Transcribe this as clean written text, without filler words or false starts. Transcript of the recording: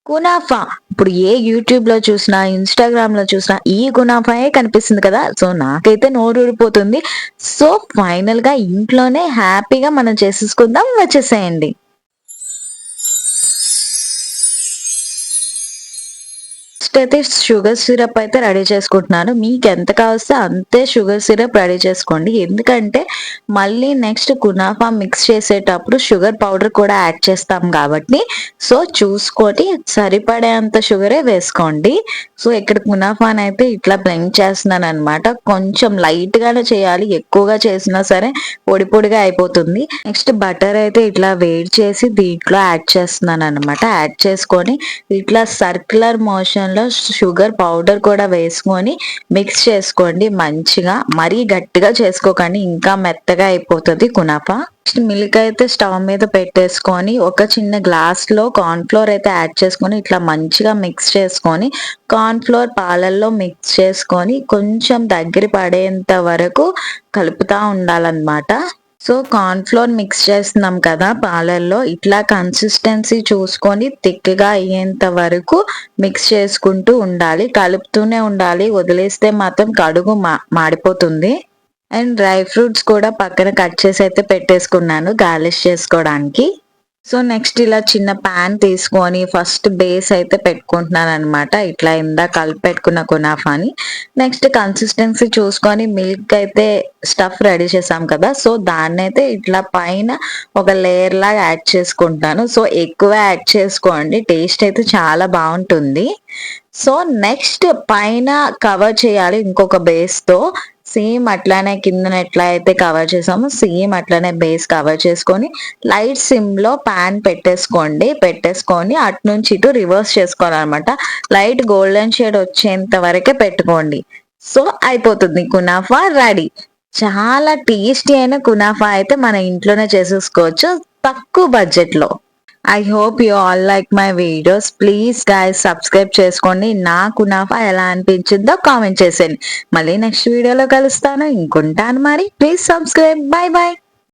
Kunafa. ఇప్పుడు ఏ YouTube లో చూసినా, ఇన్స్టాగ్రామ్ లో చూసినా ఈ కునాఫాయే కనిపిస్తుంది కదా! సో, నాకైతే నోరూరిపోతుంది. సో, ఫైనల్ గా ఇంట్లోనే హ్యాపీగా మనం చేసేసుకుందాం. వచ్చేసేయండి. నెక్స్ట్ అయితే షుగర్ సిరప్ అయితే రెడీ చేసుకుంటున్నాను. మీకెంత కావస్తే అంతే షుగర్ సిరప్ రెడీ చేసుకోండి. ఎందుకంటే మళ్ళీ నెక్స్ట్ కునాఫా మిక్స్ చేసేటప్పుడు షుగర్ పౌడర్ కూడా యాడ్ చేస్తాం కాబట్టి సో చూసుకొని సరిపడేంత షుగరే వేసుకోండి. సో ఇక్కడ కునాఫానైతే ఇట్లా బ్లెండ్ చేస్తున్నాననమాట. కొంచెం లైట్ గానే చేయాలి. ఎక్కువగా చేసినా సరే పొడి పొడిగా అయిపోతుంది. నెక్స్ట్ బటర్ అయితే ఇట్లా వేడి చేసి దీంట్లో యాడ్ చేస్తున్నాననమాట. యాడ్ చేసుకొని ఇట్లా సర్క్యులర్ మోషన్ లో షుగర్ పౌడర్ కూడా వేసుకొని మిక్స్ చేసుకోండి మంచిగా. మరీ గట్టిగా చేసుకోకండి, ఇంకా మెత్తగా అయిపోతుంది కునాఫా. మిల్క్ అయితే స్టవ్ మీద పెట్టేసుకొని ఒక చిన్న గ్లాస్ లో కార్న్ ఫ్లోర్ అయితే యాడ్ చేసుకొని ఇట్లా మంచిగా మిక్స్ చేసుకొని కార్న్ ఫ్లోర్ పాలల్లో మిక్స్ చేసుకొని కొంచెం దగ్గర పడేంత వరకు కలుపుతా ఉండాలన్నమాట. సో కార్న్ ఫ్లోర్ మిక్స్ చేస్తున్నాం కదా పాలల్లో, ఇట్లా కన్సిస్టెన్సీ చూసుకొని థిక్గా అయ్యేంత వరకు మిక్స్ చేసుకుంటూ ఉండాలి. కలుపుతూనే ఉండాలి. వదిలేస్తే మాత్రం కడుగు మాడిపోతుంది. అండ్ డ్రై ఫ్రూట్స్ కూడా పక్కన కట్ చేసి అయితే పెట్టేసుకున్నాను గార్లిష్ చేసుకోవడానికి. సో నెక్స్ట్ ఇలా చిన్న పాన్ తీసుకొని ఫస్ట్ బేస్ అయితే పెట్టుకుంటున్నాను అనమాట. ఇట్లా ఇందాక కలిపి పెట్టుకున్న కునాఫాని నెక్స్ట్ కన్సిస్టెన్సీ చూసుకొని మిల్క్ అయితే స్టఫ్ రెడీ చేసాం కదా, సో దాన్ని అయితే ఇట్లా పైన ఒక లేయర్ లాగా యాడ్ చేసుకుంటాను. సో ఎక్కువ యాడ్ చేసుకోండి, టేస్ట్ అయితే చాలా బాగుంటుంది. సో నెక్స్ట్ పైన కవర్ చేయాలి ఇంకొక బేస్ తో. సేమ్ అట్లానే కిందన ఎట్లా అయితే కవర్ చేసామో సేమ్ అట్లానే బేస్ కవర్ చేసుకొని లైట్ సిమ్ లో పాన్ పెట్టేసుకొని అటు నుంచి ఇటు రివర్స్ చేసుకోవాలన్నమాట. లైట్ గోల్డెన్ షేడ్ వచ్చేంత వరకే పెట్టుకోండి. సో అయిపోతుంది కునాఫా రెడీ. చాలా టేస్టీ అయిన కునాఫా అయితే మన ఇంట్లోనే చేసేసుకోవచ్చు తక్కువ బడ్జెట్ లో. I hope you all like my videos. Please guys subscribe చేసుకోండి. నా కునాఫా ఎలా అనిపించిందో కామెంట్ చేసేయండి. మళ్ళీ నెక్స్ట్ వీడియోలో కలుస్తాను. ఇంకుంటాను మరి. Please subscribe. By by.